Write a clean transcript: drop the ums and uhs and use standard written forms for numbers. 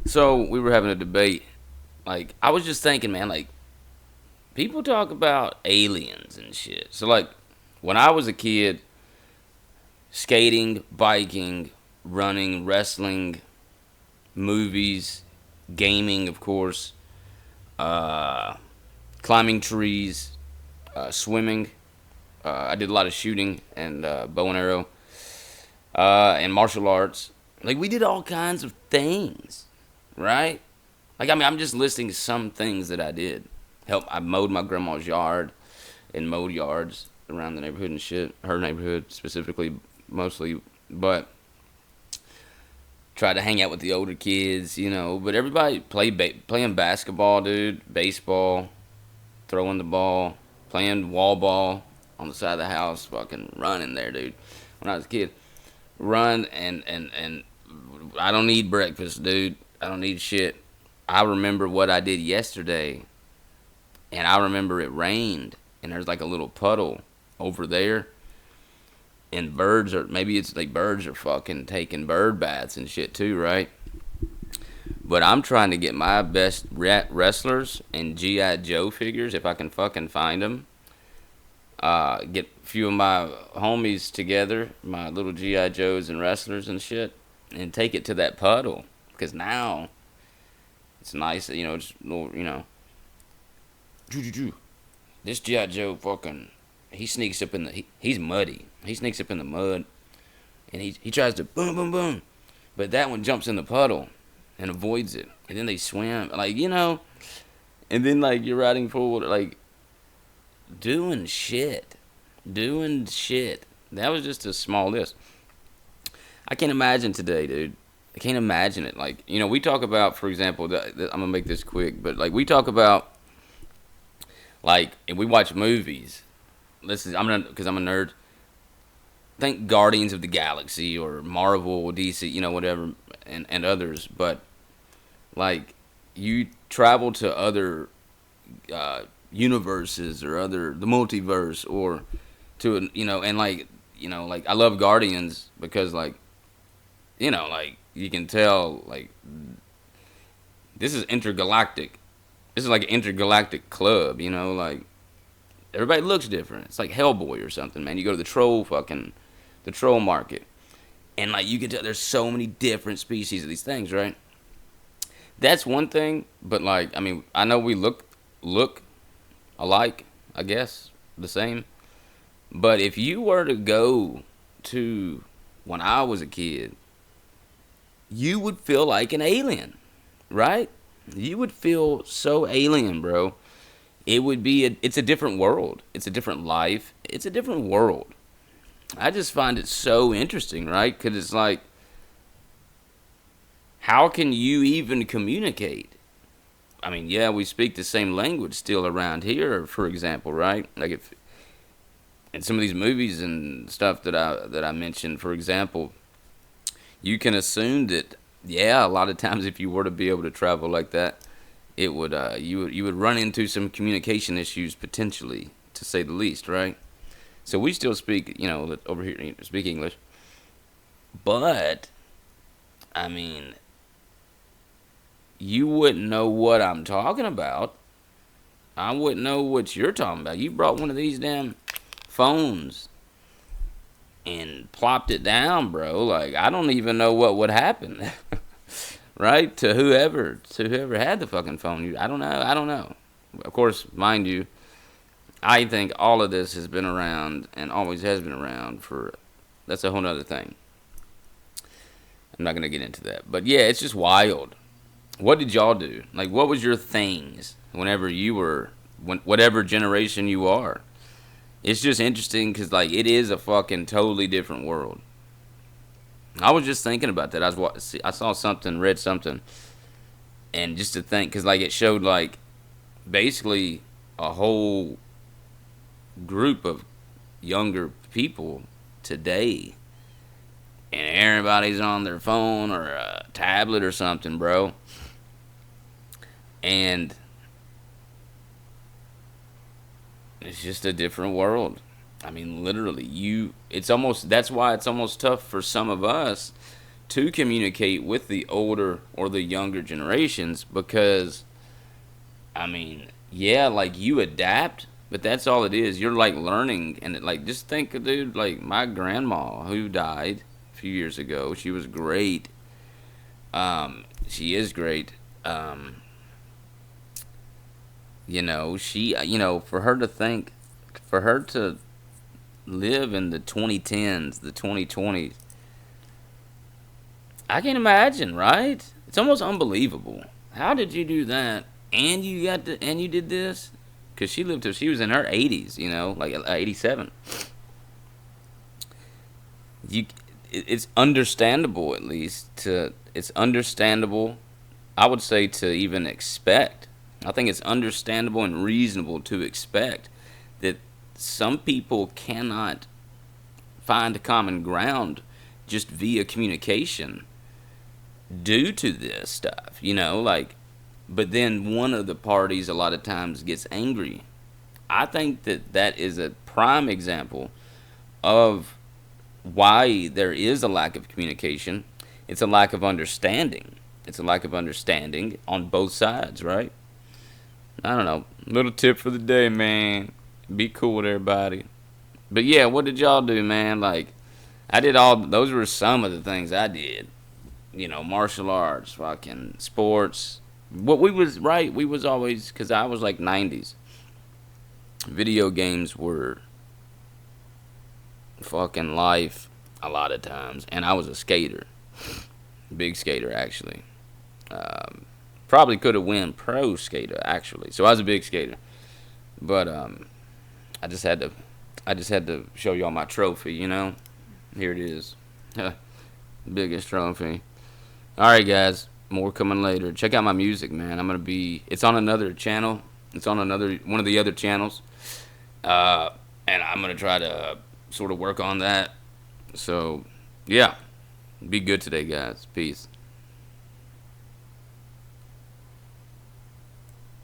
So we were having a debate. Like I was just thinking, man. Like people talk about aliens and shit. So like when I was a kid, skating, biking, running, wrestling, movies, gaming, of course, uh, climbing trees, swimming. I did a lot of shooting and bow and arrow and martial arts. Like we did all kinds of things, right? Like I mean, I'm just listing some things that I did. Help, I mowed my grandma's yard and mowed yards around the neighborhood and shit. Her neighborhood specifically, mostly, but tried to hang out with the older kids, you know. But everybody playing basketball, dude, baseball, throwing the ball, playing wall ball on the side of the house, fucking running there, dude. When I was a kid, run and I don't need breakfast, dude. I don't need shit. I remember what I did yesterday, and I remember it rained, and there's like a little puddle over there, and birds are maybe it's like birds are fucking taking bird baths and shit too, right? But I'm trying to get my best wrestlers and GI Joe figures if I can fucking find them. Get a few of my homies together, my little GI Joes and wrestlers and shit, and take it to that puddle because now it's nice, you know. It's little, you know. This GI Joe fucking he sneaks up in the he's muddy. He sneaks up in the mud and he tries to boom boom boom, but that one jumps in the puddle and avoids it, and then they swim like you know, and then like you're riding forward like doing shit, doing shit. That was just a small list. I can't imagine today, dude. I can't imagine it. Like you know, we talk about, for example, I'm gonna make this quick, but like we talk about like if we watch movies. Listen, I'm gonna because I'm a nerd. Think Guardians of the Galaxy or Marvel, DC, you know, whatever, and others. But like you travel to other universes or other the multiverse or to you know and like you know like I love Guardians because like you know like you can tell like this is intergalactic. This is like an intergalactic club, you know, like everybody looks different. It's like Hellboy or something, man. You go to the troll market, and like you can tell there's so many different species of these things, right? That's one thing, but like I mean, I know we look alike, I guess, the same. But if you were to go to when I was a kid, you would feel like an alien, right? You would feel so alien, bro. It's a different world. It's a different life. It's a different world. I just find it so interesting, right? Because it's like, how can you even communicate? I mean, yeah, we speak the same language still around here, for example, right? Like if in some of these movies and stuff that I mentioned, for example, you can assume that yeah, a lot of times if you were to be able to travel like that, it would you would run into some communication issues potentially, to say the least, right? So we still speak, you know, over here speak English, but I mean, you wouldn't know what I'm talking about. I wouldn't know what you're talking about. You brought one of these damn phones and plopped it down, bro. Like I don't even know what would happen, right? To whoever had the fucking phone. I don't know. I don't know. Of course, mind you, I think all of this has been around and always has been around for. That's a whole nother thing. I'm not gonna get into that, but yeah, it's just wild. What did y'all do? Like, what was your things whenever you were, whatever generation you are? It's just interesting because like it is a fucking totally different world. I was just thinking about that. I saw something, read something, and just to think, because like it showed like basically a whole group of younger people today, and everybody's on their phone or a tablet or something, bro. And it's just a different world. I mean, literally, you. It's almost that's why it's almost tough for some of us to communicate with the older or the younger generations because, I mean, yeah, like you adapt, but that's all it is. You're like learning, and like just think, dude, like my grandma who died a few years ago, she was great. She is great. Um, for her to think, for her to live in the 2010s, the 2020s, I can imagine, right? It's almost unbelievable. How did you do that? And you did this? Because she lived till she was in her 80s, like 87. You, it's understandable, at least, it's understandable, I would say, to even expect. I think it's understandable and reasonable to expect that some people cannot find common ground just via communication due to this stuff, like, but then one of the parties a lot of times gets angry. I think that that is a prime example of why there is a lack of communication. It's a lack of understanding. It's a lack of understanding on both sides, right? I don't know. Little tip for the day, man. Be cool with everybody. But yeah, what did y'all do, man? Like, I did all, those were some of the things I did. Martial arts, fucking sports. What we was right, we was always, because I was like 90s. Video games were fucking life a lot of times. And I was a skater. Big skater, actually. Probably could have won pro skater, actually. So I was a big skater. But I just had to show y'all my trophy. Here it is. Biggest trophy. Alright, guys. More coming later. Check out my music, man. It's on another channel. It's on one of the other channels. And I'm going to try to sort of work on that. So, yeah. Be good today, guys. Peace.